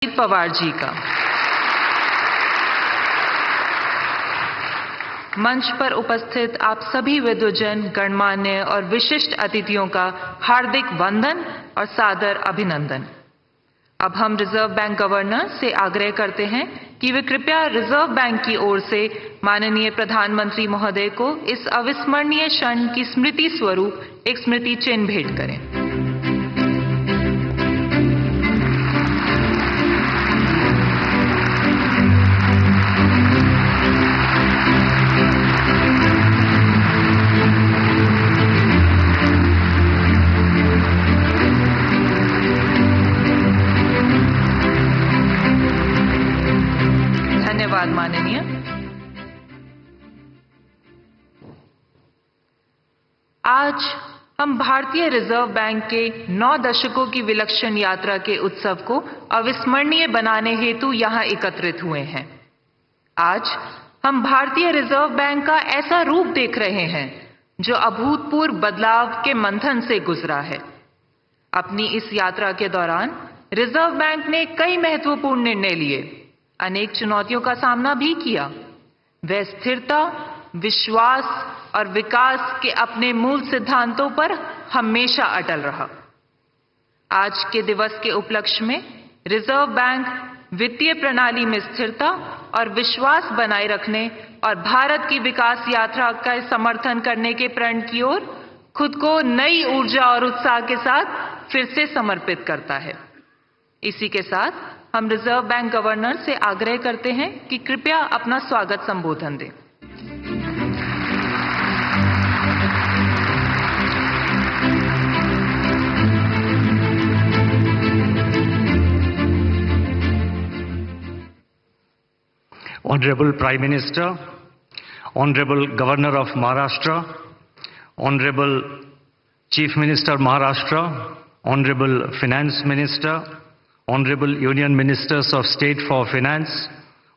पवार जी का। मंच पर उपस्थित आप सभी विद्वजन, गणमान्य और विशिष्ट अतिथियों का हार्दिक वंदन और सादर अभिनंदन। अब हम रिजर्व बैंक गवर्नर से आग्रह करते हैं कि वे कृपया रिजर्व बैंक की ओर से माननीय प्रधानमंत्री महोदय को इस अविस्मरणीय क्षण की स्मृति स्वरूप एक स्मृति चिन्ह भेंट करें। धन्यवाद माननीय। आज हम भारतीय रिजर्व बैंक के 9 दशकों की विलक्षण यात्रा के उत्सव को अविस्मरणीय बनाने हेतु यहाँ एकत्रित हुए हैं। आज हम भारतीय रिजर्व बैंक का ऐसा रूप देख रहे हैं जो अभूतपूर्व बदलाव के मंथन से गुजरा है। अपनी इस यात्रा के दौरान रिजर्व बैंक ने कई महत्वपूर्ण निर्णय लिए, अनेक चुनौतियों का सामना भी किया। वह स्थिरता, विश्वास और विकास के अपने मूल सिद्धांतों पर हमेशा अटल रहा। आज के दिवस के उपलक्ष्य में रिजर्व बैंक वित्तीय प्रणाली में स्थिरता और विश्वास बनाए रखने और भारत की विकास यात्रा का समर्थन करने के प्रण की ओर खुद को नई ऊर्जा और उत्साह के साथ फिर से समर्पित करता है। इसी के साथ हम रिजर्व बैंक गवर्नर से आग्रह करते हैं कि कृपया अपना स्वागत संबोधन दें। Honorable Prime Minister, Honorable Governor of Maharashtra, Honorable Chief Minister Maharashtra, Honorable Finance Minister, Honorable Union Ministers of State for Finance,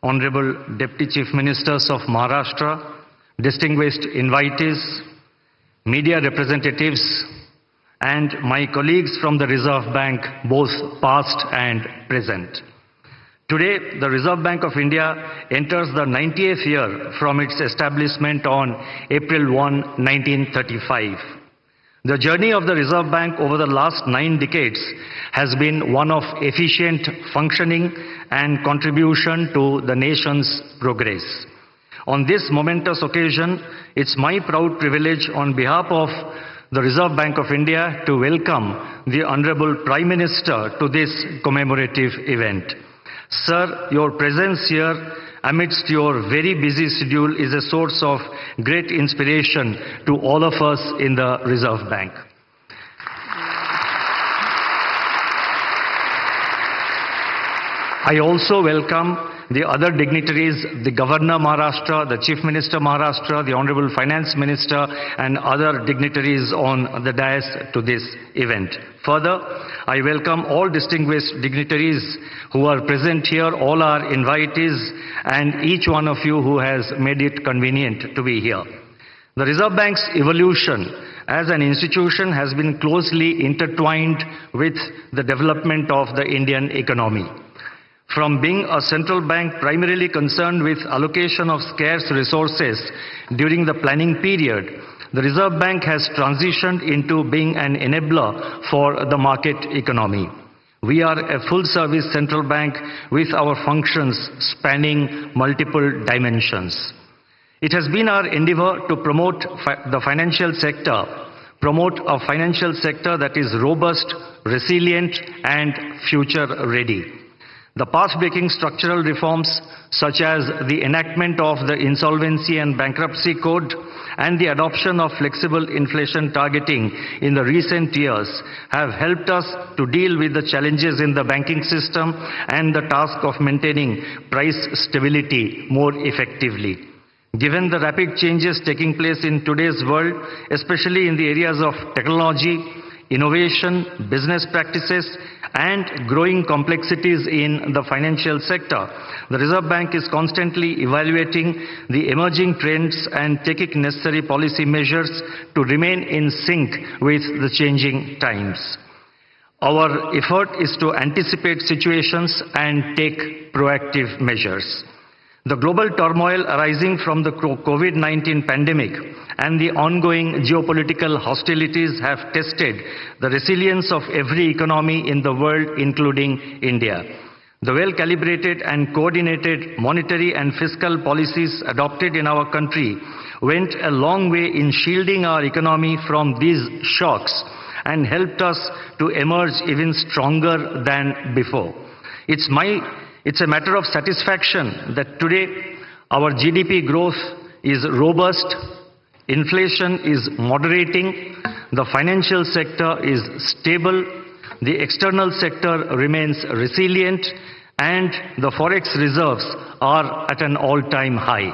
Honorable Deputy Chief Ministers of Maharashtra, distinguished invitees, media representatives, and my colleagues from the Reserve Bank, both past and present. Today, the Reserve Bank of India enters the 90th year from its establishment on April 1, 1935. The journey of the Reserve Bank over the last 9 decades has been one of efficient functioning and contribution to the nation's progress. On this momentous occasion, it's my proud privilege on behalf of the Reserve Bank of India to welcome the Honorable Prime Minister to this commemorative event. Sir, your presence here amidst your very busy schedule is a source of great inspiration to all of us in the Reserve Bank. I also welcome the other dignitaries, the Governor Maharashtra, the Chief Minister Maharashtra, the Honorable Finance Minister, and other dignitaries on the dais to this event. Further, I welcome all distinguished dignitaries who are present here, all our invitees, and each one of you who has made it convenient to be here. The Reserve Bank's evolution as an institution has been closely intertwined with the development of the Indian economy. From being a central bank primarily concerned with allocation of scarce resources during the planning period, the Reserve Bank has transitioned into being an enabler for the market economy. We are a full-service central bank with our functions spanning multiple dimensions. It has been our endeavor to promote the financial sector, promote a financial sector that is robust, resilient, and future-ready. The path-breaking structural reforms such as the enactment of the Insolvency and Bankruptcy Code and the adoption of flexible inflation targeting in the recent years have helped us to deal with the challenges in the banking system and the task of maintaining price stability more effectively. Given the rapid changes taking place in today's world, especially in the areas of technology, innovation, business practices, and growing complexities in the financial sector, the Reserve Bank is constantly evaluating the emerging trends and taking necessary policy measures to remain in sync with the changing times. Our effort is to anticipate situations and take proactive measures. The global turmoil arising from the COVID-19 pandemic and the ongoing geopolitical hostilities have tested the resilience of every economy in the world, including India. The well-calibrated and coordinated monetary and fiscal policies adopted in our country went a long way in shielding our economy from these shocks and helped us to emerge even stronger than before. It's a matter of satisfaction that today our GDP growth is robust, inflation is moderating, the financial sector is stable, the external sector remains resilient, and the forex reserves are at an all-time high.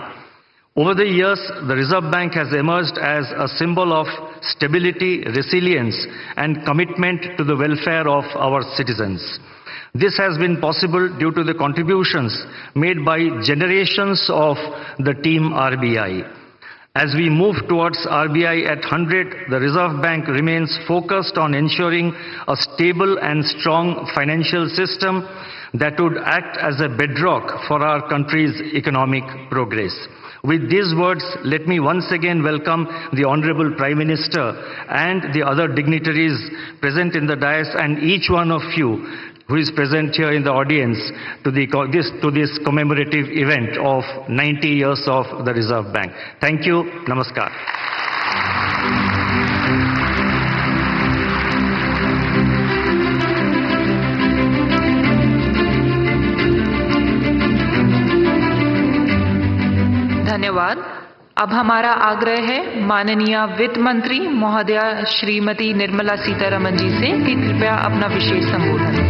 Over the years, the Reserve Bank has emerged as a symbol of stability, resilience, and commitment to the welfare of our citizens. This has been possible due to the contributions made by generations of the team RBI. As we move towards RBI at 100, the Reserve Bank remains focused on ensuring a stable and strong financial system that would act as a bedrock for our country's economic progress. With these words, let me once again welcome the Honorable Prime Minister and the other dignitaries present in the dais and each one of you who is present here in the audience to this commemorative event of 90 years of the Reserve Bank. Thank you. Namaskar. धन्यवाद। अब हमारा आग्रह है माननीय वित्त मंत्री महोदया श्रीमती निर्मला सीतारमण जी से कि कृपया अपना विशेष संबोधन दें।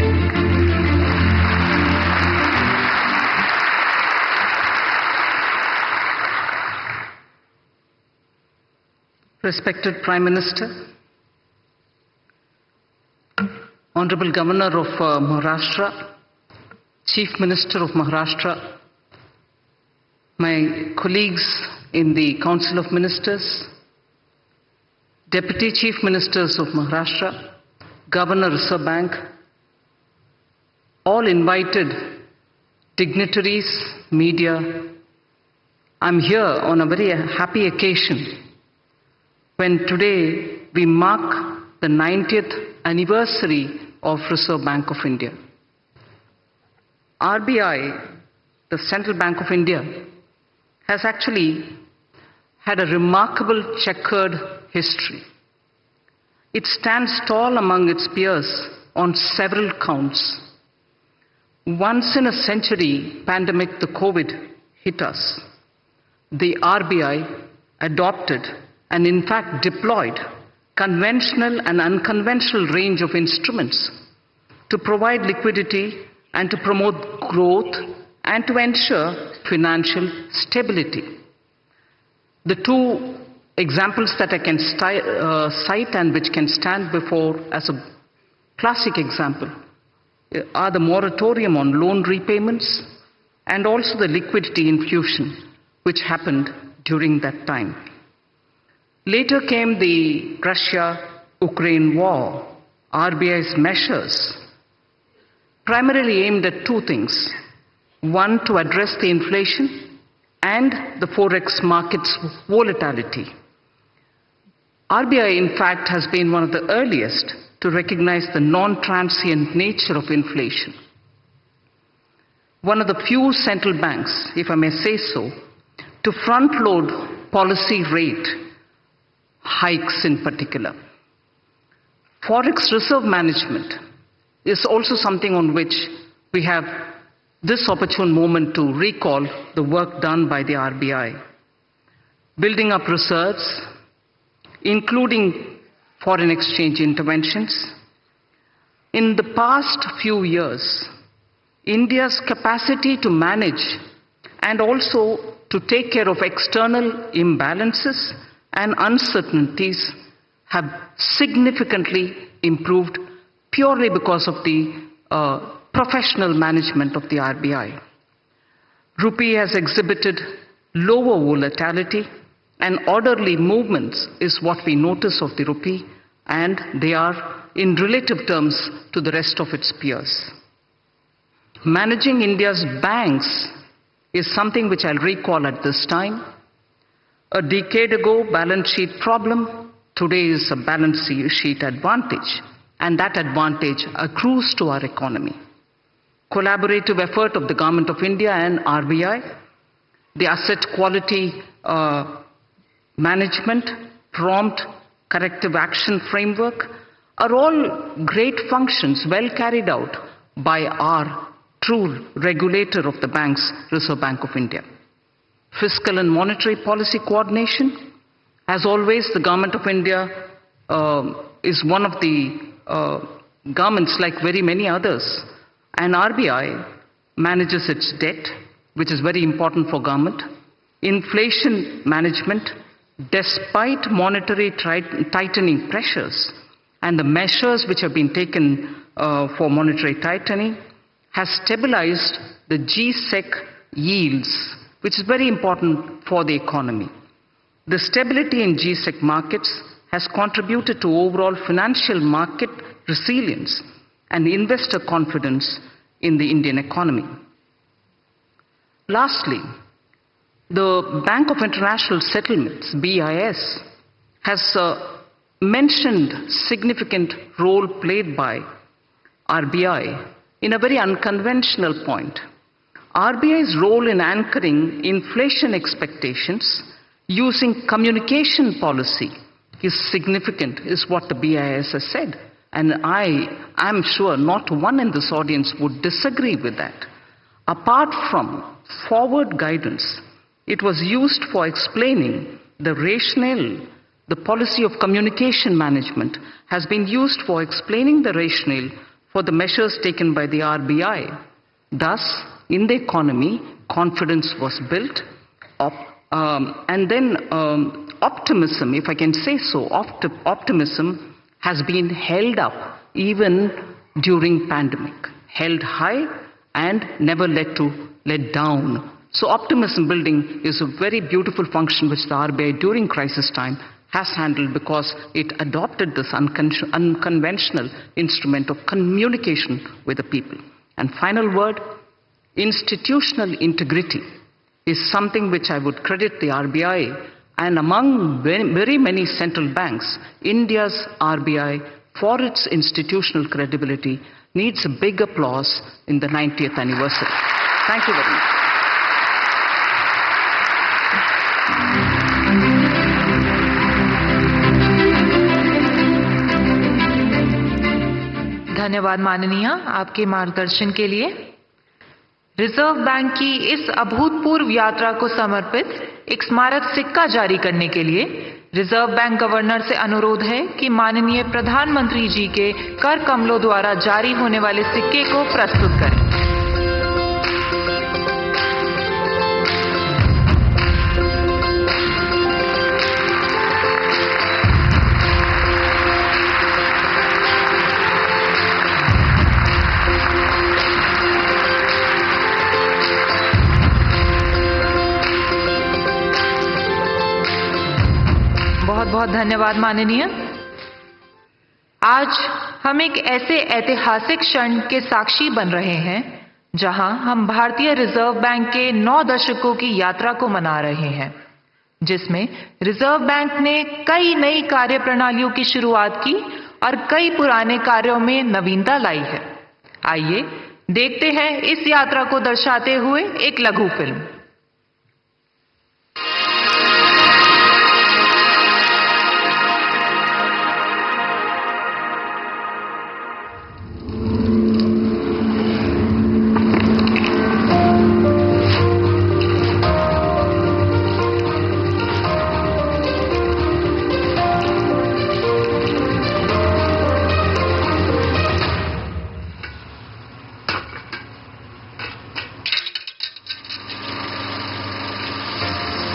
Respected Prime Minister, Honorable Governor of Maharashtra, Chief Minister of Maharashtra, my colleagues in the Council of Ministers, Deputy Chief Ministers of Maharashtra, Governor Reserve Bank, all invited dignitaries, media, I'm here on a very happy occasion when today we mark the 90th anniversary of Reserve Bank of India. RBI, the Central Bank of India, has actually had a remarkable checkered history. It stands tall among its peers on several counts. Once in a century pandemic, the COVID, hit us. The RBI adopted and in fact deployed conventional and unconventional range of instruments to provide liquidity and to promote growth and to ensure financial stability. The two examples that I can cite and which can stand before as a classic example are the moratorium on loan repayments and also the liquidity infusion which happened during that time. Later came the Russia-Ukraine war. RBI's measures primarily aimed at two things. One, to address the inflation and the forex market's volatility. RBI, in fact, has been one of the earliest to recognize the non-transient nature of inflation. One of the few central banks, if I may say so, to front-load policy rate hikes in particular. Forex reserve management is also something on which we have this opportune moment to recall the work done by the RBI. Building up reserves, including foreign exchange interventions. In the past few years, India's capacity to manage and also to take care of external imbalances and uncertainties have significantly improved purely because of the professional management of the RBI. Rupee has exhibited lower volatility and orderly movements is what we notice of the rupee, and they are in relative terms to the rest of its peers. Managing India's banks is something which I'll recall at this time. A decade ago, balance sheet problem, today is a balance sheet advantage, and that advantage accrues to our economy. Collaborative effort of the Government of India and RBI, the asset quality management, prompt corrective action framework are all great functions well carried out by our true regulator of the banks, Reserve Bank of India. Fiscal and monetary policy coordination, as always, the Government of India is one of the governments, like very many others, and RBI manages its debt, which is very important for government. Inflation management, despite monetary tightening pressures and the measures which have been taken for monetary tightening, has stabilized the G-Sec yields, which is very important for the economy. The stability in G-Sec markets has contributed to overall financial market resilience and investor confidence in the Indian economy. Lastly, the Bank of International Settlements, BIS, has mentioned significant role played by RBI in a very unconventional point. RBI's role in anchoring inflation expectations using communication policy is significant, is what the BIS has said. And I am sure not one in this audience would disagree with that. Apart from forward guidance, it was used for explaining the rationale. The policy of communication management has been used for explaining the rationale for the measures taken by the RBI. Thus, in the economy, confidence was built, and then optimism, if I can say so, optimism has been held up even during pandemic, held high and never let down. So optimism building is a very beautiful function which the RBI during crisis time has handled, because it adopted this unconventional instrument of communication with the people. And final word, institutional integrity is something which I would credit the RBI, and among very many central banks, India's RBI, for its institutional credibility, needs a big applause in the 90th anniversary. Thank you very much. धन्यवाद माननीय, आपके मार्गदर्शन के लिए। Reserve bank की इस अभूतपूर्व यात्रा को समर्पित एक स्मारक सिक्का जारी करने के लिए रिजर्व बैंक गवर्नर से अनुरोध है कि माननीय प्रधानमंत्री जी के कर कमलों द्वारा जारी होने वाले सिक्के को प्रस्तुत करें। बहुत बहुत धन्यवाद माननीय। आज हम एक ऐसे ऐतिहासिक क्षण के साक्षी बन रहे हैं जहां हम भारतीय रिजर्व बैंक के 9 दशकों की यात्रा को मना रहे हैं, जिसमें रिजर्व बैंक ने कई नई कार्यप्रणालियों की शुरुआत की और कई पुराने कार्यों में नवीनता लाई है। आइए देखते हैं इस यात्रा को दर्शाते हुए एक लघु film.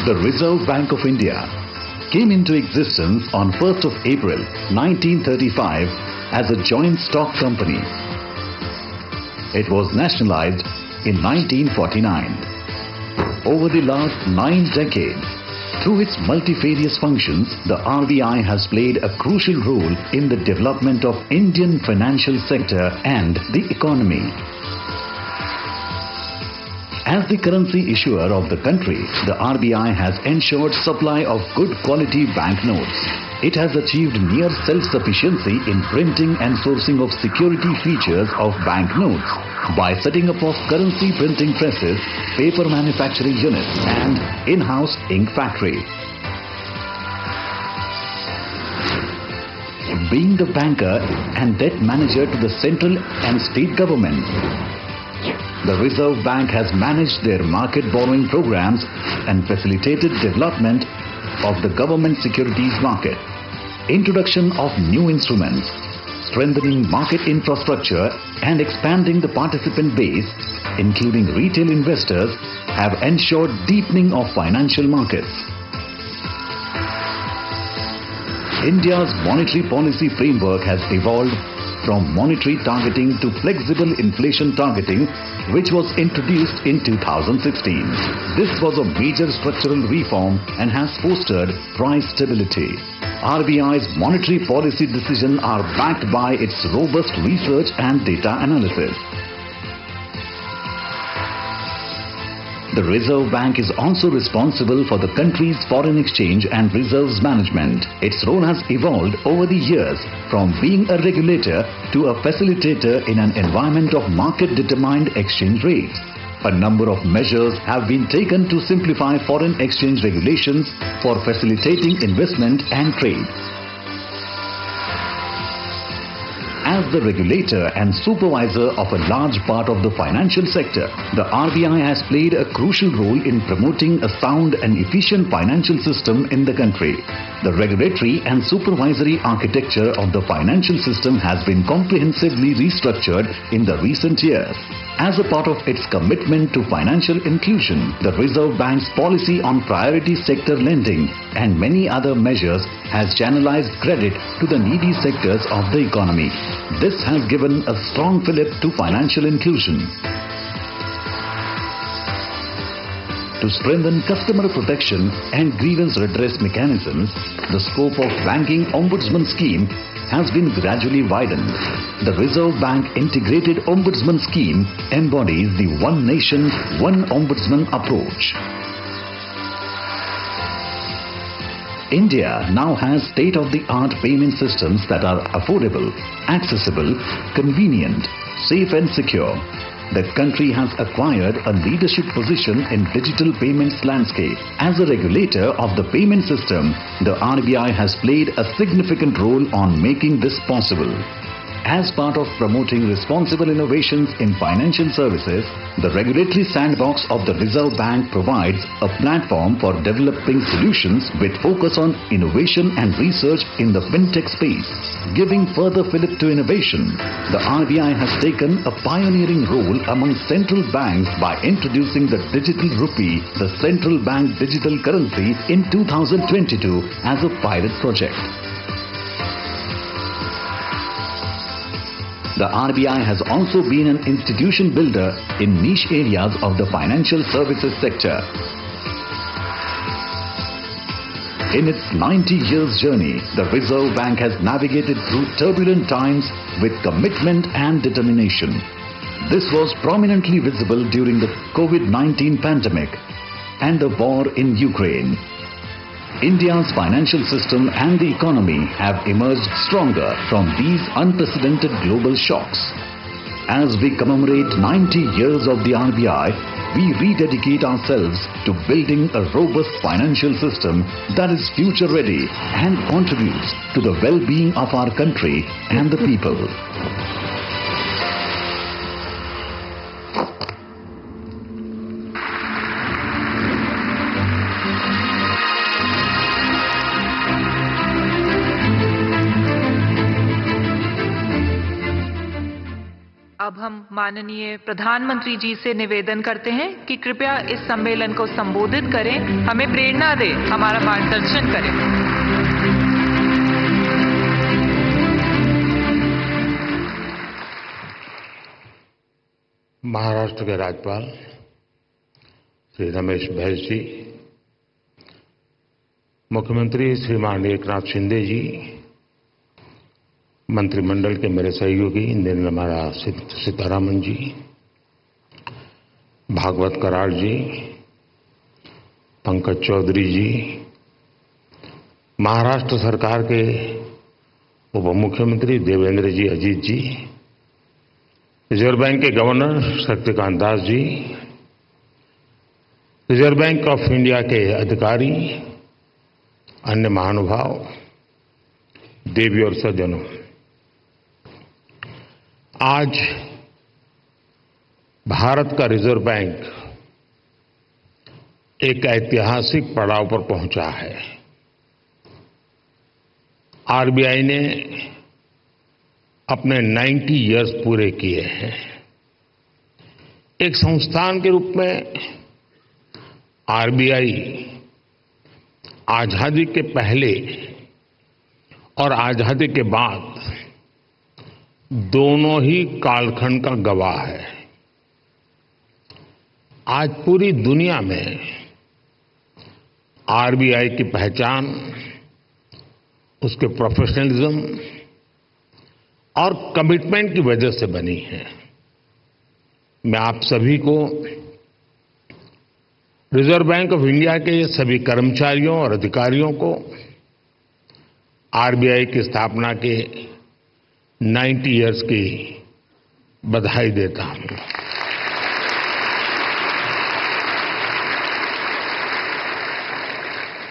The Reserve Bank of India came into existence on 1st of April 1935 as a joint stock company. It was nationalized in 1949. Over the last 9 decades, Through its multifarious functions, the RBI has played a crucial role in the development of Indian financial sector and the economy. As the currency issuer of the country, the RBI has ensured supply of good quality banknotes. It has achieved near self-sufficiency in printing and sourcing of security features of banknotes by setting up of currency printing presses, paper manufacturing units and in-house ink factory. Being the banker and debt manager to the central and state governments, the Reserve Bank has managed their market borrowing programs and facilitated development of the government securities market. Introduction of new instruments, strengthening market infrastructure and expanding the participant base, including retail investors, have ensured deepening of financial markets. India's monetary policy framework has evolved from monetary targeting to flexible inflation targeting, which was introduced in 2016. This was a major structural reform and has fostered price stability. RBI's monetary policy decisions are backed by its robust research and data analysis. The Reserve Bank is also responsible for the country's foreign exchange and reserves management. Its role has evolved over the years from being a regulator to a facilitator in an environment of market-determined exchange rates. A number of measures have been taken to simplify foreign exchange regulations for facilitating investment and trade. As the regulator and supervisor of a large part of the financial sector, the RBI has played a crucial role in promoting a sound and efficient financial system in the country. The regulatory and supervisory architecture of the financial system has been comprehensively restructured in the recent years. As a part of its commitment to financial inclusion, the Reserve Bank's policy on priority sector lending and many other measures has channelized credit to the needy sectors of the economy. This has given a strong fillip to financial inclusion. To strengthen customer protection and grievance redress mechanisms, the scope of Banking Ombudsman Scheme has been gradually widened. The Reserve Bank Integrated Ombudsman Scheme embodies the One Nation, One Ombudsman approach. India now has state-of-the-art payment systems that are affordable, accessible, convenient, safe and secure. The country has acquired a leadership position in digital payments landscape. As a regulator of the payment system, the RBI has played a significant role on making this possible. As part of promoting responsible innovations in financial services, the regulatory sandbox of the Reserve Bank provides a platform for developing solutions with focus on innovation and research in the fintech space. Giving further fillip to innovation, the RBI has taken a pioneering role among central banks by introducing the digital rupee, the central bank digital currency, in 2022 as a pilot project. The RBI has also been an institution builder in niche areas of the financial services sector. In its 90 years journey, the Reserve Bank has navigated through turbulent times with commitment and determination. This was prominently visible during the COVID-19 pandemic and the war in Ukraine. India's financial system and the economy have emerged stronger from these unprecedented global shocks. As we commemorate 90 years of the RBI, we rededicate ourselves to building a robust financial system that is future-ready and contributes to the well-being of our country and the people. अब हम माननीय प्रधानमंत्री जी से निवेदन करते हैं कि कृपया इस सम्मेलन को संबोधित करें, हमें प्रेरणा दें, हमारा मार्गदर्शन करें। महाराष्ट्र के राज्यपाल श्री रमेश बैस जी, मुख्यमंत्री श्रीमान एकनाथ शिंदे जी, मंत्रिमंडल के मेरे सहयोगी निर्मला सीतारमण जी, भागवत कराड़ जी, पंकज चौधरी जी, महाराष्ट्र सरकार के उप मुख्यमंत्री देवेंद्र जी अजीत जी, रिजर्व बैंक के governor Shaktikanta Das ji, reserve bank of India के अधिकारी, अन्य महानुभाव, देवी और सज्जनों, आज भारत का रिजर्व बैंक एक ऐतिहासिक पड़ाव पर पहुंचा है। आरबीआई ने अपने 90 इयर्स पूरे किए हैं। एक संस्थान के रूप में आरबीआई आजादी के पहले और आजादी के बाद दोनों ही कालखंड का गवाह है। आज पूरी दुनिया में आरबीआई की पहचान उसके प्रोफेशनलिज्म और कमिटमेंट की वजह से बनी है। मैं आप सभी को रिजर्व बैंक ऑफ इंडिया के सभी कर्मचारियों और अधिकारियों को आरबीआई की स्थापना के 90 इयर्स की बधाई देता हूं।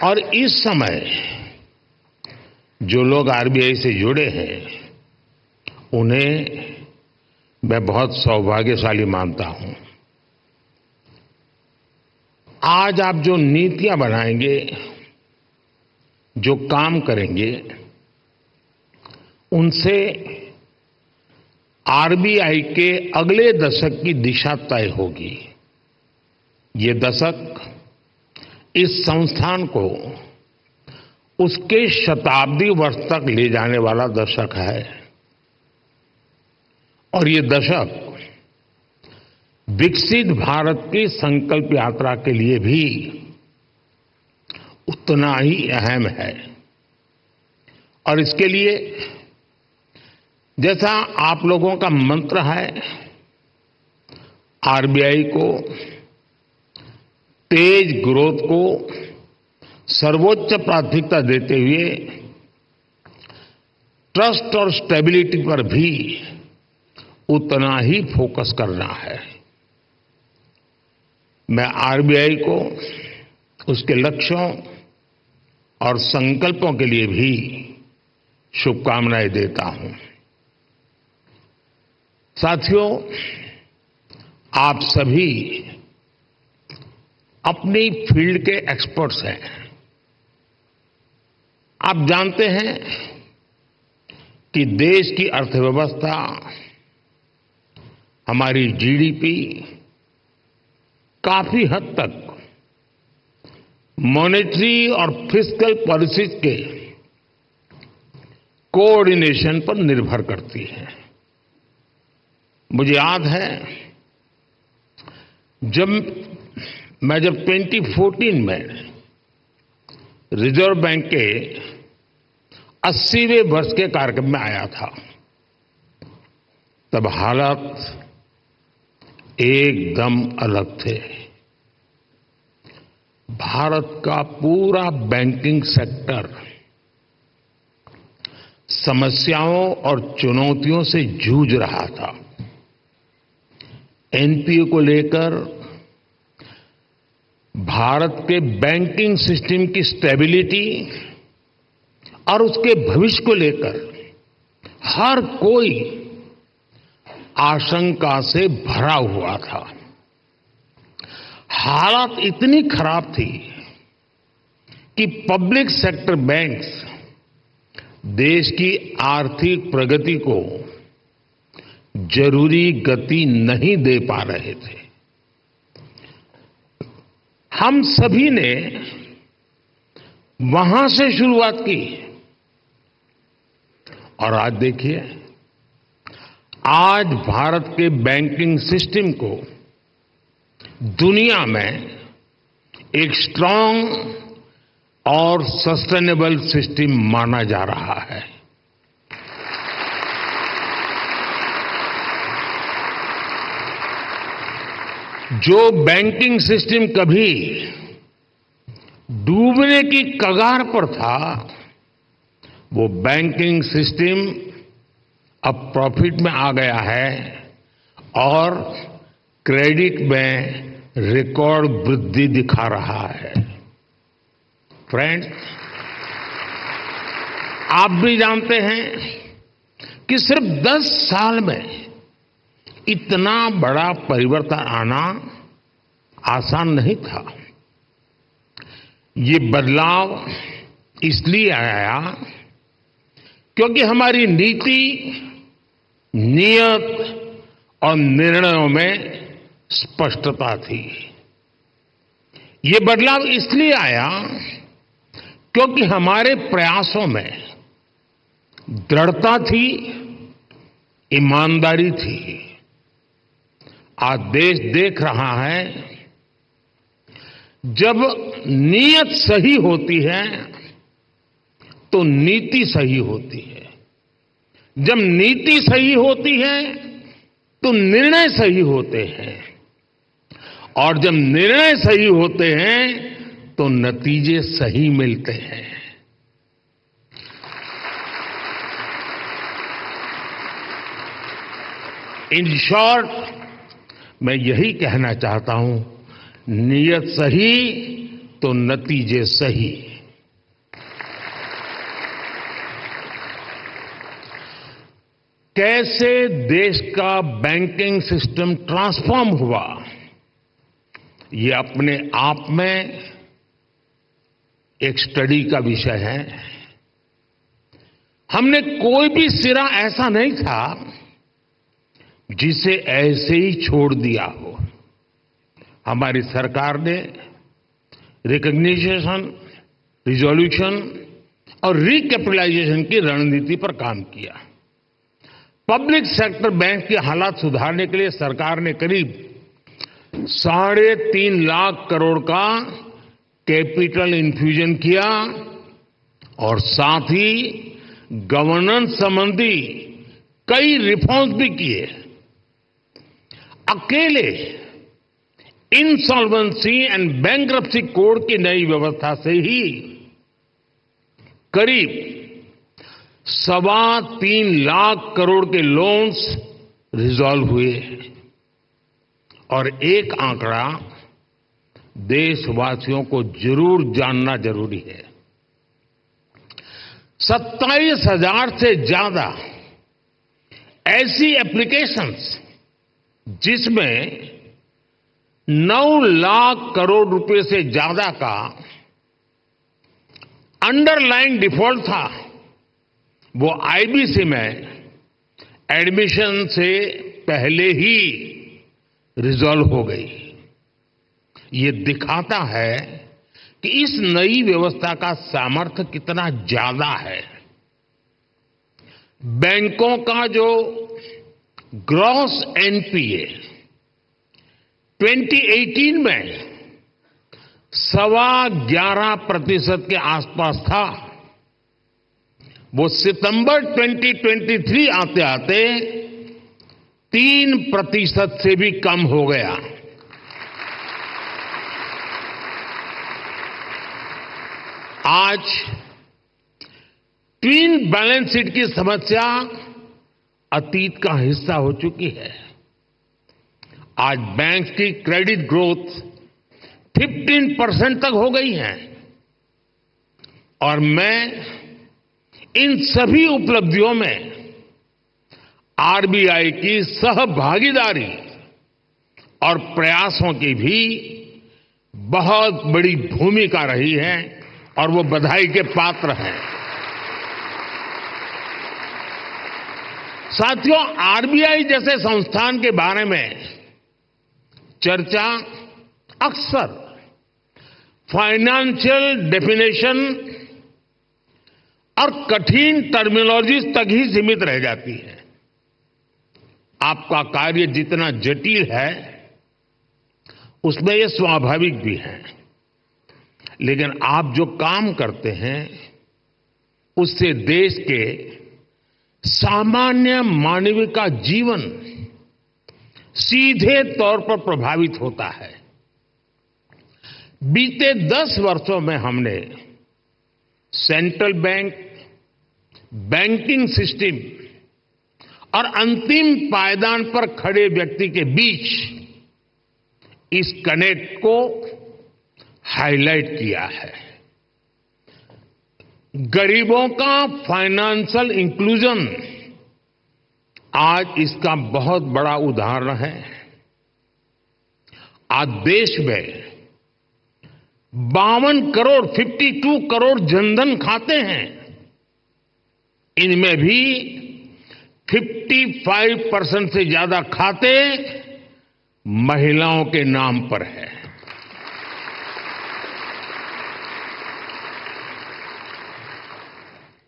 और इस समय जो लोग आरबीआई से जुड़े हैं, उन्हें मैं बहुत सौभाग्यशाली मानता हूं। आज आप जो नीतियां बनाएंगे, जो काम करेंगे, उनसे आरबीआई के अगले दशक की दिशा तय होगी। ये दशक इस संस्थान को उसके शताब्दी वर्ष तक ले जाने वाला दशक है। और ये दशक विकसित भारत की संकल्प यात्रा के लिए भी उतना ही अहम है। और इसके लिए जैसा आप लोगों का मंत्र है, आरबीआई को तेज ग्रोथ को सर्वोच्च प्राथमिकता देते हुए ट्रस्ट और स्टेबिलिटी पर भी उतना ही फोकस करना है। मैं आरबीआई को उसके लक्ष्यों और संकल्पों के लिए भी शुभकामनाएं देता हूं। साथियों, आप सभी अपनी फील्ड के एक्सपर्ट्स हैं। आप जानते हैं कि देश की अर्थव्यवस्था, हमारी जीडीपी काफी हद तक मॉनेटरी और फिस्कल पॉलिसीज के कोऑर्डिनेशन पर निर्भर करती है। मुझे याद है जब 2014 में रिजर्व बैंक के 80वें वर्ष के कार्यक्रम में आया था, तब हालात एकदम अलग थे। भारत का पूरा बैंकिंग सेक्टर समस्याओं और चुनौतियों से जूझ रहा था। एनपीए को लेकर, भारत के बैंकिंग सिस्टम की स्टेबिलिटी और उसके भविष्य को लेकर हर कोई आशंका से भरा हुआ था। हालात इतनी खराब थी कि पब्लिक सेक्टर बैंक्स देश की आर्थिक प्रगति को जरूरी गति नहीं दे पा रहे थे। हम सभी ने वहां से शुरुआत की और आज देखिए, आज भारत के बैंकिंग सिस्टम को दुनिया में एक स्ट्रांग और सस्टेनेबल सिस्टम माना जा रहा है। जो बैंकिंग सिस्टम कभी डूबने की कगार पर था, वो बैंकिंग सिस्टम अब प्रॉफिट में आ गया है और क्रेडिट में रिकॉर्ड वृद्धि दिखा रहा है। फ्रेंड्स, आप भी जानते हैं कि सिर्फ 10 साल में इतना बड़ा परिवर्तन आना आसान नहीं था। ये बदलाव इसलिए आया क्योंकि हमारी नीति, नियत और निर्णयों में स्पष्टता थी। ये बदलाव इसलिए आया क्योंकि हमारे प्रयासों में दृढ़ता थी, ईमानदारी थी। आज देश देख रहा है, जब नीयत सही होती है तो नीति सही होती है। जब नीति सही होती है तो निर्णय सही होते हैं, और जब निर्णय सही होते हैं तो नतीजे सही मिलते हैं। इन शॉर्ट, मैं यही कहना चाहता हूं, नीयत सही तो नतीजे सही। कैसे देश का बैंकिंग सिस्टम ट्रांसफॉर्म हुआ, ये अपने आप में एक स्टडी का विषय है। हमने कोई भी सिरा ऐसा नहीं था जिसे ऐसे ही छोड़ दिया हो। हमारी सरकार ने रिकॉग्निशन, रिजोल्यूशन और रिकैपिटलाइजेशन की रणनीति पर काम किया। पब्लिक सेक्टर बैंक के हालात सुधारने के लिए सरकार ने करीब 3.5 लाख करोड़ का कैपिटल इन्फ्यूजन किया और साथ ही गवर्नेंस संबंधी कई रिफॉर्म्स भी किए। अकेले इंसॉल्वेंसी एंड बैंक्रप्सी कोड की नई व्यवस्था से ही करीब 3.25 लाख करोड़ के लोन्स रिजॉल्व हुए। और एक आंकड़ा देशवासियों को जरूर जानना जरूरी है। 27,000 से ज्यादा ऐसी एप्लीकेशंस जिसमें 9 लाख करोड़ रुपए से ज्यादा का अंडरलाइन डिफॉल्ट था, वो आईबीसी में एडमिशन से पहले ही रिजॉल्व हो गई। ये दिखाता है कि इस नई व्यवस्था का सामर्थ्य कितना ज्यादा है। बैंकों का जो ग्रॉस एनपीए 2018 में 11.25% के आसपास था, वो सितंबर 2023 आते आते 3% से भी कम हो गया। आज ट्विन बैलेंस शीट की समस्या अतीत का हिस्सा हो चुकी है। आज बैंक की क्रेडिट ग्रोथ 15% तक हो गई है और मैं इन सभी उपलब्धियों में आरबीआई की सहभागीदारी और प्रयासों की भी बहुत बड़ी भूमिका रही है और वो बधाई के पात्र हैं। साथियों, आरबीआई जैसे संस्थान के बारे में चर्चा अक्सर फाइनेंशियल डेफिनेशन और कठिन टर्मिनोलॉजीज तक ही सीमित रह जाती है। आपका कार्य जितना जटिल है, उसमें यह स्वाभाविक भी है। लेकिन आप जो काम करते हैं उससे देश के सामान्य मानव का जीवन सीधे तौर पर प्रभावित होता है। बीते 10 वर्षों में हमने सेंट्रल बैंक, बैंकिंग सिस्टम और अंतिम पायदान पर खड़े व्यक्ति के बीच इस कनेक्ट को हाईलाइट किया है। गरीबों का फाइनेंशियल इंक्लूजन आज इसका बहुत बड़ा उदाहरण है। आज देश में 52 करोड़ जनधन खाते हैं। इनमें भी 55% से ज्यादा खाते महिलाओं के नाम पर है।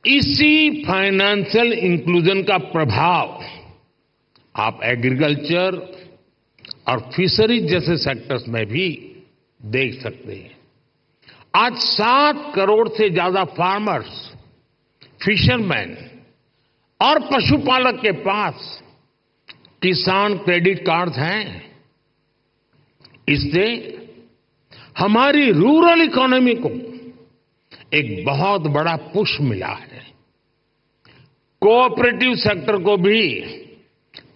इसी फाइनेंशियल इंक्लूजन का प्रभाव आप एग्रीकल्चर और फिशरीज जैसे सेक्टर्स में भी देख सकते हैं। आज 7 करोड़ से ज्यादा फार्मर्स, फिशरमैन और पशुपालक के पास किसान क्रेडिट कार्ड हैं। इससे हमारी रूरल इकोनॉमी को एक बहुत बड़ा पुश मिला है। कोऑपरेटिव सेक्टर को भी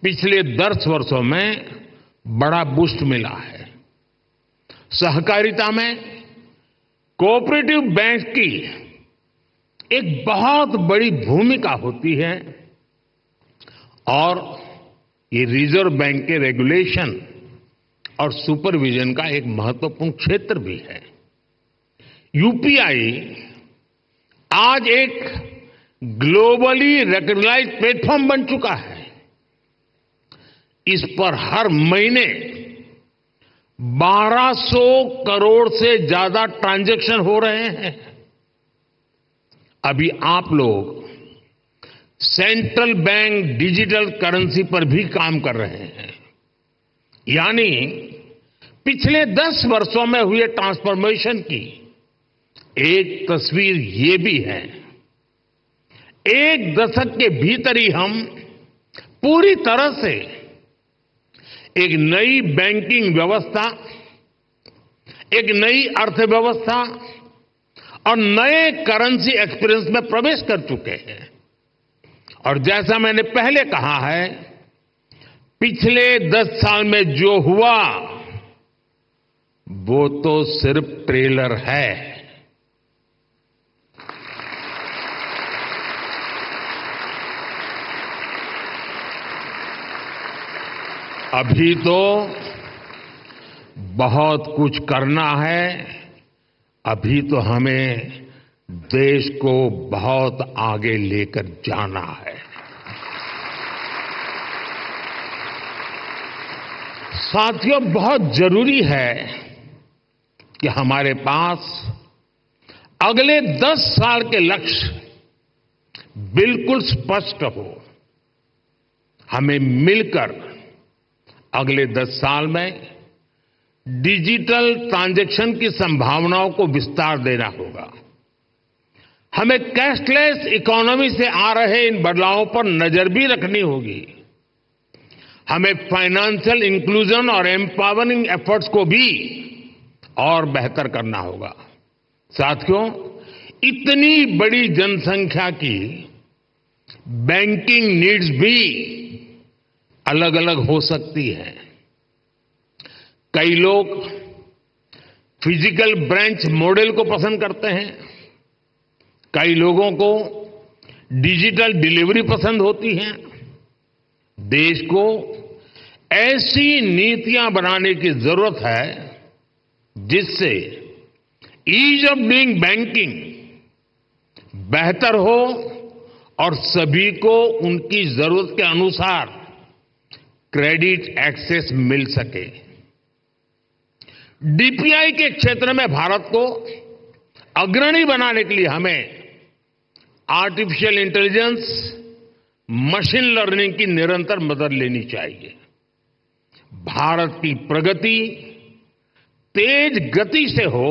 पिछले 10 वर्षों में बड़ा बूस्ट मिला है। सहकारिता में कोऑपरेटिव बैंक की एक बहुत बड़ी भूमिका होती है और ये रिजर्व बैंक के रेगुलेशन और सुपरविजन का एक महत्वपूर्ण क्षेत्र भी है। यूपीआई आज एक ग्लोबली रिकॉग्नाइज्ड प्लेटफॉर्म बन चुका है। इस पर हर महीने 1200 करोड़ से ज्यादा ट्रांजैक्शन हो रहे हैं। अभी आप लोग सेंट्रल बैंक डिजिटल करेंसी पर भी काम कर रहे हैं। यानी पिछले 10 वर्षों में हुए ट्रांसफॉर्मेशन की एक तस्वीर ये भी है। एक दशक के भीतर ही हम पूरी तरह से एक नई बैंकिंग व्यवस्था, एक नई अर्थव्यवस्था और नए करेंसी एक्सपीरियंस में प्रवेश कर चुके हैं। और जैसा मैंने पहले कहा है, पिछले 10 साल में जो हुआ वो तो सिर्फ ट्रेलर है। अभी तो बहुत कुछ करना है। अभी तो हमें देश को बहुत आगे लेकर जाना है। साथियों, बहुत जरूरी है कि हमारे पास अगले 10 साल के लक्ष्य बिल्कुल स्पष्ट हो। हमें मिलकर अगले 10 साल में डिजिटल ट्रांजैक्शन की संभावनाओं को विस्तार देना होगा। हमें कैशलेस इकोनॉमी से आ रहे इन बदलावों पर नजर भी रखनी होगी। हमें फाइनेंशियल इंक्लूजन और एम्पावरिंग एफर्ट्स को भी और बेहतर करना होगा। साथियों, इतनी बड़ी जनसंख्या की बैंकिंग नीड्स भी अलग अलग हो सकती है। कई लोग फिजिकल ब्रांच मॉडल को पसंद करते हैं, कई लोगों को डिजिटल डिलीवरी पसंद होती है। देश को ऐसी नीतियां बनाने की जरूरत है जिससे ईज ऑफ डूइंग बैंकिंग बेहतर हो और सभी को उनकी जरूरत के अनुसार क्रेडिट एक्सेस मिल सके। डीपीआई के क्षेत्र में भारत को अग्रणी बनाने के लिए हमें आर्टिफिशियल इंटेलिजेंस, मशीन लर्निंग की निरंतर मदद लेनी चाहिए। भारत की प्रगति तेज गति से हो,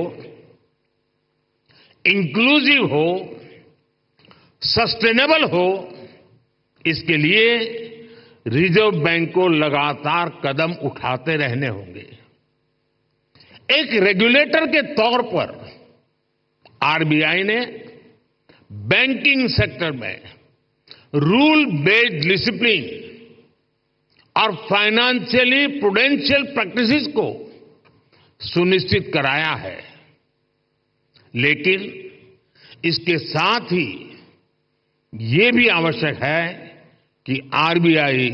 इंक्लूसिव हो, सस्टेनेबल हो, इसके लिए रिजर्व बैंक को लगातार कदम उठाते रहने होंगे। एक रेगुलेटर के तौर पर आरबीआई ने बैंकिंग सेक्टर में रूल बेस्ड डिसिप्लिन और फाइनेंशियली प्रूडेंशियल प्रैक्टिसेस को सुनिश्चित कराया है, लेकिन इसके साथ ही ये भी आवश्यक है कि आरबीआई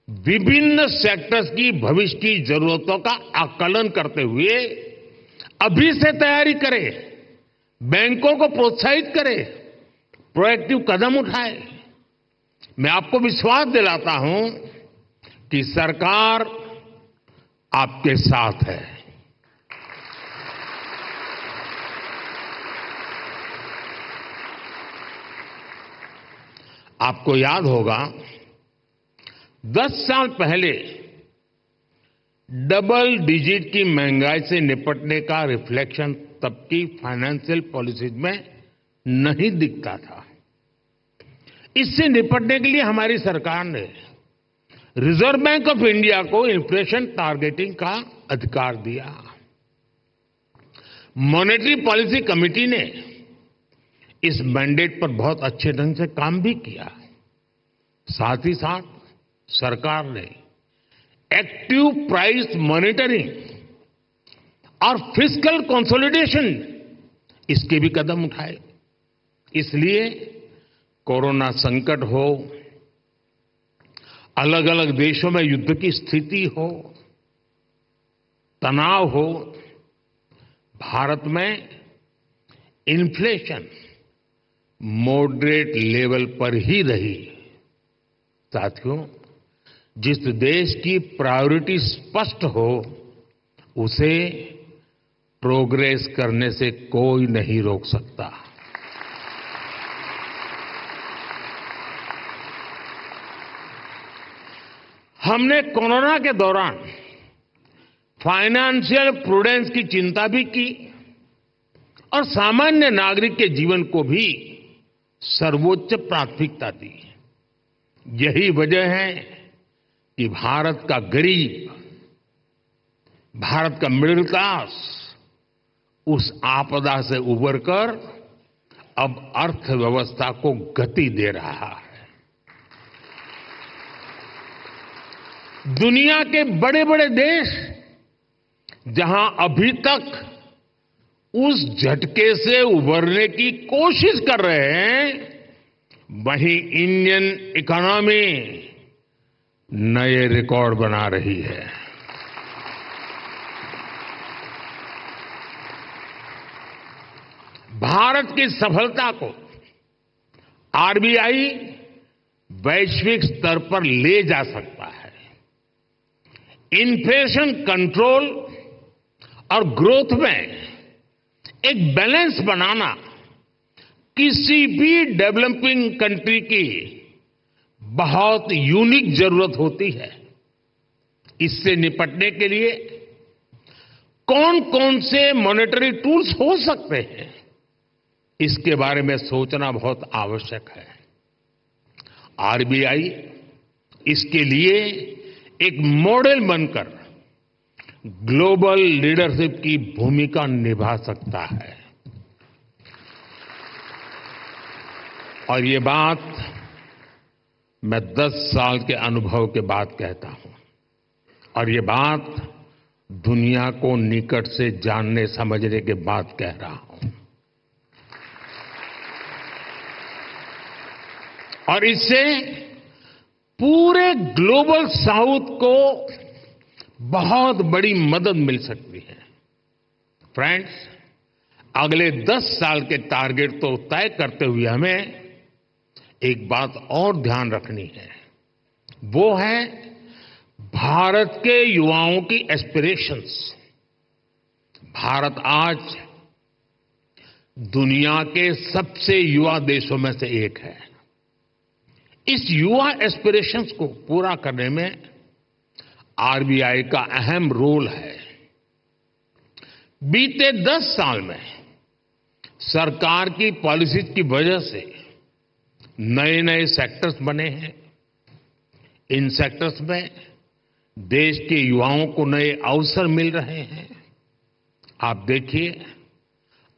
विभिन्न सेक्टर्स की भविष्य की जरूरतों का आकलन करते हुए अभी से तैयारी करे, बैंकों को प्रोत्साहित करे, प्रोएक्टिव कदम उठाए। मैं आपको विश्वास दिलाता हूं कि सरकार आपके साथ है। आपको याद होगा 10 साल पहले डबल डिजिट की महंगाई से निपटने का रिफ्लेक्शन तब की फाइनेंशियल पॉलिसीज में नहीं दिखता था। इससे निपटने के लिए हमारी सरकार ने रिजर्व बैंक ऑफ इंडिया को इन्फ्लेशन टारगेटिंग का अधिकार दिया। मॉनेटरी पॉलिसी कमेटी ने इस मैंडेट पर बहुत अच्छे ढंग से काम भी किया। साथ ही साथ सरकार ने एक्टिव प्राइस मॉनिटरिंग और फिस्कल कंसोलिडेशन इसके भी कदम उठाए। इसलिए कोरोना संकट हो, अलग अलग देशों में युद्ध की स्थिति हो, तनाव हो, भारत में इन्फ्लेशन मॉडरेट लेवल पर ही रही। साथियों, जिस देश की प्रायोरिटी स्पष्ट हो उसे प्रोग्रेस करने से कोई नहीं रोक सकता। हमने कोरोना के दौरान फाइनेंशियल प्रूडेंस की चिंता भी की और सामान्य नागरिक के जीवन को भी सर्वोच्च प्राथमिकता दी। यही वजह है कि भारत का गरीब, भारत का मिडिल क्लास उस आपदा से उबरकर अब अर्थव्यवस्था को गति दे रहा है। दुनिया के बड़े बड़े देश जहां अभी तक उस झटके से उबरने की कोशिश कर रहे हैं, वहीं इंडियन इकोनॉमी नए रिकॉर्ड बना रही है। भारत की सफलता को आरबीआई वैश्विक स्तर पर ले जा सकता है। इन्फ्लेशन कंट्रोल और ग्रोथ में एक बैलेंस बनाना किसी भी डेवलपिंग कंट्री की बहुत यूनिक जरूरत होती है। इससे निपटने के लिए कौन कौन से मॉनेटरी टूल्स हो सकते हैं, इसके बारे में सोचना बहुत आवश्यक है। आरबीआई इसके लिए एक मॉडल बनकर ग्लोबल लीडरशिप की भूमिका निभा सकता है। और ये बात मैं 10 साल के अनुभव के बाद कहता हूं, और ये बात दुनिया को निकट से जानने समझने के बाद कह रहा हूं। और इससे पूरे ग्लोबल साउथ को बहुत बड़ी मदद मिल सकती है। फ्रेंड्स, अगले 10 साल के टारगेट तो तय करते हुए हमें एक बात और ध्यान रखनी है, वो है भारत के युवाओं की एस्पिरेशंस। भारत आज दुनिया के सबसे युवा देशों में से एक है। इस युवा एस्पिरेशंस को पूरा करने में आरबीआई का अहम रोल है। बीते 10 साल में सरकार की पॉलिसीज की वजह से नए नए सेक्टर्स बने हैं। इन सेक्टर्स में देश के युवाओं को नए अवसर मिल रहे हैं। आप देखिए,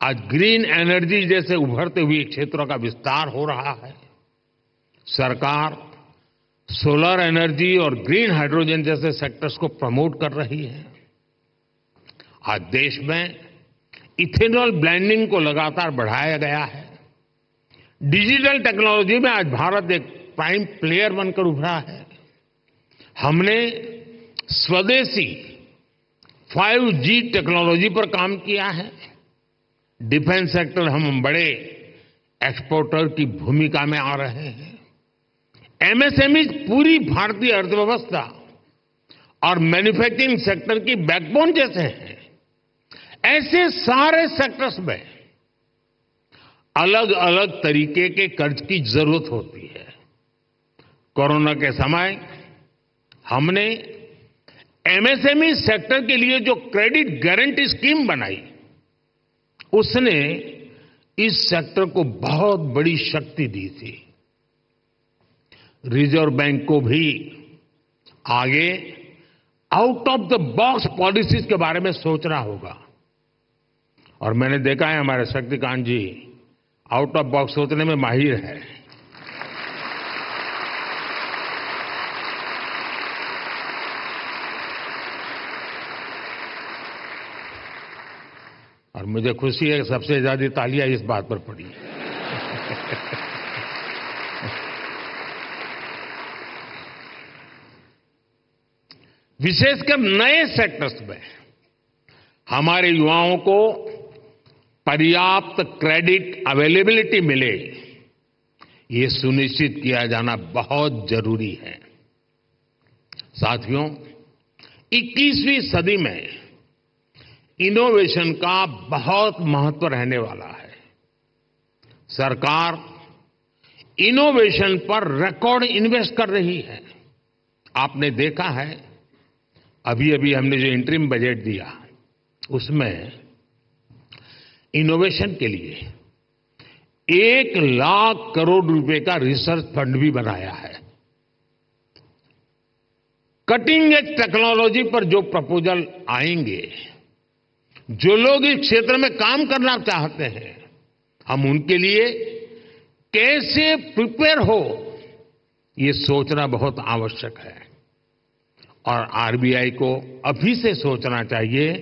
आज ग्रीन एनर्जी जैसे उभरते हुए क्षेत्रों का विस्तार हो रहा है। सरकार सोलर एनर्जी और ग्रीन हाइड्रोजन जैसे सेक्टर्स को प्रमोट कर रही है। आज देश में इथेनॉल ब्लेंडिंग को लगातार बढ़ाया गया है। डिजिटल टेक्नोलॉजी में आज भारत एक प्राइम प्लेयर बनकर उभरा है। हमने स्वदेशी 5G टेक्नोलॉजी पर काम किया है। डिफेंस सेक्टर हम बड़े एक्सपोर्टर की भूमिका में आ रहे हैं। एमएसएमई पूरी भारतीय अर्थव्यवस्था और मैन्युफैक्चरिंग सेक्टर की बैकबोन जैसे हैं। ऐसे सारे सेक्टर्स में अलग अलग तरीके के कर्ज की जरूरत होती है। कोरोना के समय हमने एमएसएमई सेक्टर के लिए जो क्रेडिट गारंटी स्कीम बनाई, उसने इस सेक्टर को बहुत बड़ी शक्ति दी थी। रिजर्व बैंक को भी आगे out of the box policies के बारे में सोचना होगा। और मैंने देखा है हमारे शक्तिकांत जी आउट ऑफ बॉक्स सोचने में माहिर है। और मुझे खुशी है कि सबसे ज्यादा तालियां इस बात पर पड़ी। विशेषकर नए सेक्टर्स में हमारे युवाओं को पर्याप्त क्रेडिट अवेलेबिलिटी मिले, ये सुनिश्चित किया जाना बहुत जरूरी है। साथियों, 21वीं सदी में इनोवेशन का बहुत महत्व रहने वाला है। सरकार इनोवेशन पर रिकॉर्ड इन्वेस्ट कर रही है। आपने देखा है, अभी अभी हमने जो इंटरिम बजट दिया, उसमें इनोवेशन के लिए 1 लाख करोड़ रुपए का रिसर्च फंड भी बनाया है। कटिंग एज टेक्नोलॉजी पर जो प्रपोजल आएंगे, जो लोग इस क्षेत्र में काम करना चाहते हैं, हम उनके लिए कैसे प्रिपेयर हो, ये सोचना बहुत आवश्यक है। और आरबीआई को अभी से सोचना चाहिए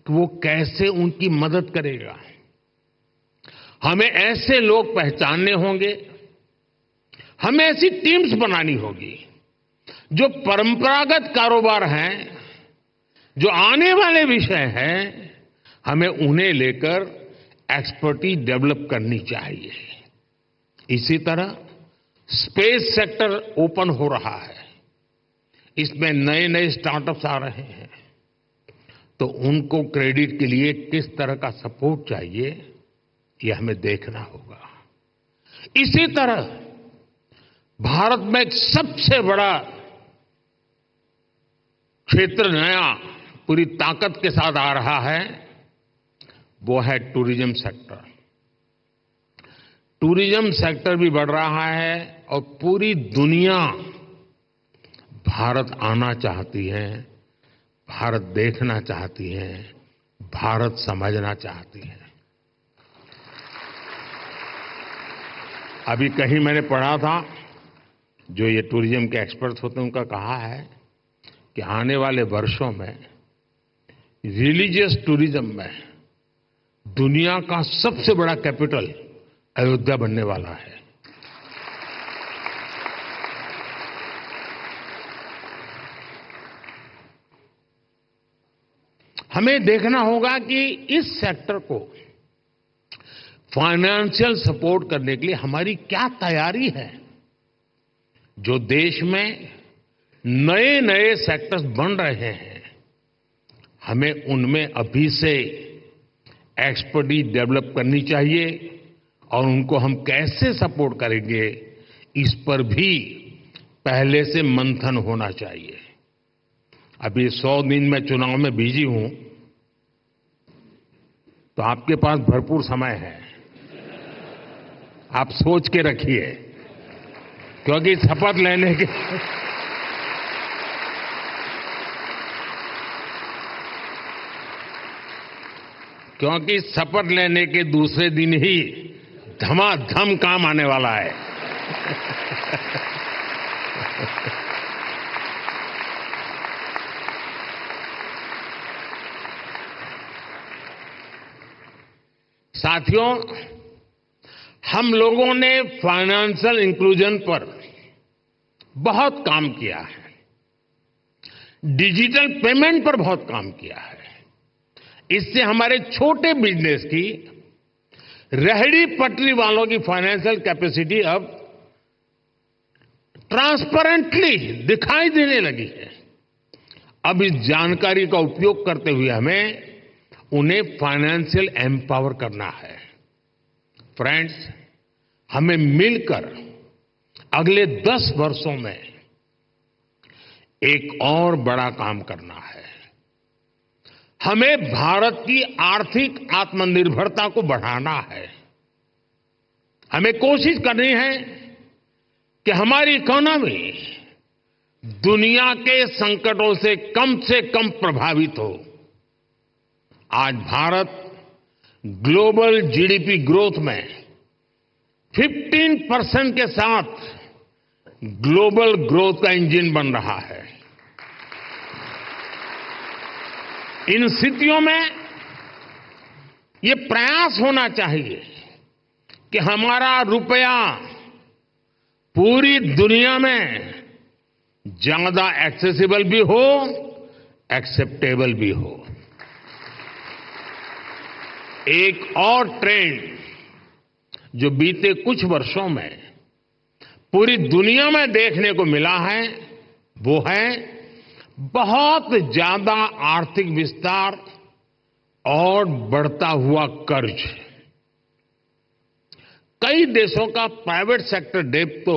कि वो कैसे उनकी मदद करेगा। हमें ऐसे लोग पहचानने होंगे, हमें ऐसी टीम्स बनानी होगी जो परंपरागत कारोबार हैं, जो आने वाले विषय हैं, हमें उन्हें लेकर एक्सपर्टीज डेवलप करनी चाहिए। इसी तरह स्पेस सेक्टर ओपन हो रहा है। इसमें नए नए स्टार्टअप्स आ रहे हैं, तो उनको क्रेडिट के लिए किस तरह का सपोर्ट चाहिए, ये हमें देखना होगा। इसी तरह भारत में एक सबसे बड़ा क्षेत्र नया पूरी ताकत के साथ आ रहा है, वो है टूरिज्म सेक्टर। टूरिज्म सेक्टर भी बढ़ रहा है और पूरी दुनिया भारत आना चाहती है, भारत देखना चाहती है, भारत समझना चाहती है। अभी कहीं मैंने पढ़ा था, जो ये टूरिज्म के एक्सपर्ट होते हैं, उनका कहा है कि आने वाले वर्षों में रिलीजियस टूरिज्म में दुनिया का सबसे बड़ा कैपिटल अयोध्या बनने वाला है। हमें देखना होगा कि इस सेक्टर को फाइनेंशियल सपोर्ट करने के लिए हमारी क्या तैयारी है। जो देश में नए नए सेक्टर्स बन रहे हैं, हमें उनमें अभी से एक्सपर्टीज डेवलप करनी चाहिए और उनको हम कैसे सपोर्ट करेंगे, इस पर भी पहले से मंथन होना चाहिए। अभी 100 दिन मैं चुनाव में बिजी हूं, तो आपके पास भरपूर समय है। आप सोच के रखिए, क्योंकि शपथ लेने के क्योंकि शपथ लेने के दूसरे दिन ही धमाधम काम आने वाला है। साथियों, हम लोगों ने फाइनेंशियल इंक्लूजन पर बहुत काम किया है, डिजिटल पेमेंट पर बहुत काम किया है। इससे हमारे छोटे बिजनेस की, रेहड़ी पटरी वालों की फाइनेंशियल कैपेसिटी अब ट्रांसपेरेंटली दिखाई देने लगी है। अब इस जानकारी का उपयोग करते हुए हमें उन्हें फाइनेंशियल एम्पावर करना है। फ्रेंड्स, हमें मिलकर अगले 10 वर्षों में एक और बड़ा काम करना है। हमें भारत की आर्थिक आत्मनिर्भरता को बढ़ाना है। हमें कोशिश करनी है कि हमारी इकोनॉमी दुनिया के संकटों से कम प्रभावित हो। आज भारत ग्लोबल जीडीपी ग्रोथ में 15% के साथ ग्लोबल ग्रोथ का इंजन बन रहा है। इन स्थितियों में ये प्रयास होना चाहिए कि हमारा रुपया पूरी दुनिया में ज्यादा एक्सेसिबल भी हो, एक्सेप्टेबल भी हो। एक और ट्रेंड जो बीते कुछ वर्षों में पूरी दुनिया में देखने को मिला है, वो है बहुत ज्यादा आर्थिक विस्तार और बढ़ता हुआ कर्ज। कई देशों का प्राइवेट सेक्टर डेट तो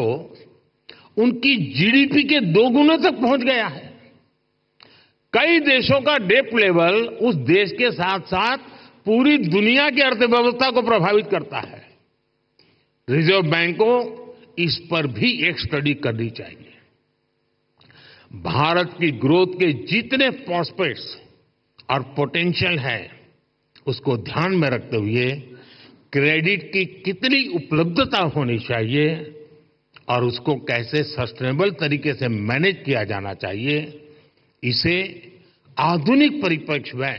उनकी जीडीपी के 2 गुने तक पहुंच गया है। कई देशों का डेट लेवल उस देश के साथ साथ पूरी दुनिया की अर्थव्यवस्था को प्रभावित करता है। रिजर्व बैंक को इस पर भी एक स्टडी करनी चाहिए। भारत की ग्रोथ के जितने प्रॉस्पेक्ट्स और पोटेंशियल है, उसको ध्यान में रखते हुए क्रेडिट की कितनी उपलब्धता होनी चाहिए और उसको कैसे सस्टेनेबल तरीके से मैनेज किया जाना चाहिए, इसे आधुनिक परिप्रेक्ष्य में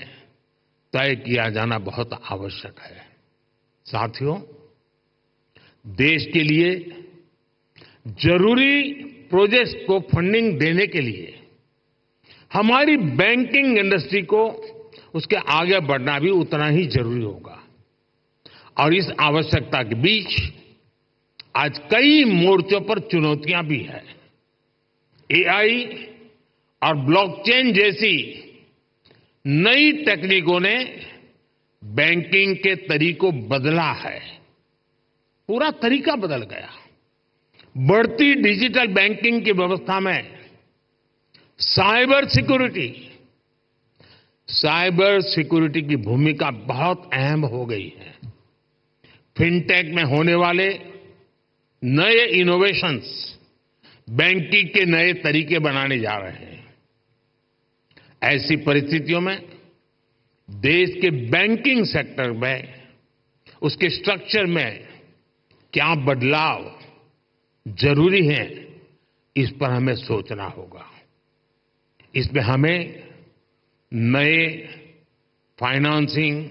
तय किया जाना बहुत आवश्यक है। साथियों, देश के लिए जरूरी प्रोजेक्ट्स को फंडिंग देने के लिए हमारी बैंकिंग इंडस्ट्री को उसके आगे बढ़ना भी उतना ही जरूरी होगा। और इस आवश्यकता के बीच आज कई मोर्चों पर चुनौतियां भी हैं। एआई और ब्लॉकचेन जैसी नई तकनीकों ने बैंकिंग के तरीकों बदला है, पूरा तरीका बदल गया। बढ़ती डिजिटल बैंकिंग की व्यवस्था में साइबर सिक्योरिटी की भूमिका बहुत अहम हो गई है। फिनटेक में होने वाले नए इनोवेशंस बैंकिंग के नए तरीके बनाने जा रहे हैं। ऐसी परिस्थितियों में देश के बैंकिंग सेक्टर में, उसके स्ट्रक्चर में क्या बदलाव जरूरी है, इस पर हमें सोचना होगा। इसमें हमें नए financing,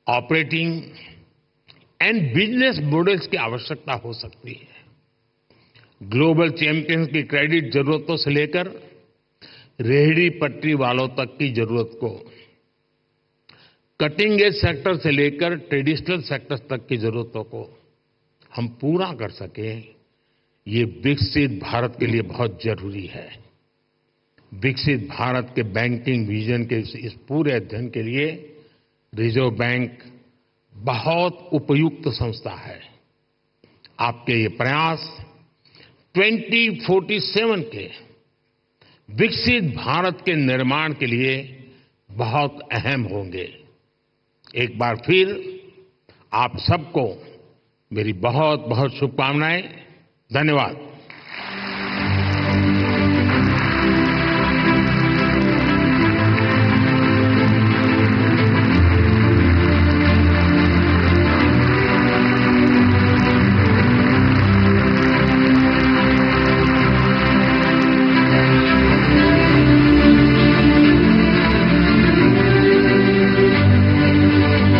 operating and business models की आवश्यकता हो सकती है। ग्लोबल चैंपियंस की क्रेडिट जरूरतों से लेकर रेहड़ी पटरी वालों तक की जरूरत को, कटिंग एज सेक्टर से लेकर ट्रेडिशनल सेक्टर्स तक की जरूरतों को हम पूरा कर सकें, ये विकसित भारत के लिए बहुत जरूरी है। विकसित भारत के बैंकिंग विजन के इस पूरे अध्ययन के लिए रिजर्व बैंक बहुत उपयुक्त संस्था है। आपके ये प्रयास 2047 के विकसित भारत के निर्माण के लिए बहुत अहम होंगे। एक बार फिर आप सबको मेरी बहुत बहुत शुभकामनाएं। धन्यवाद।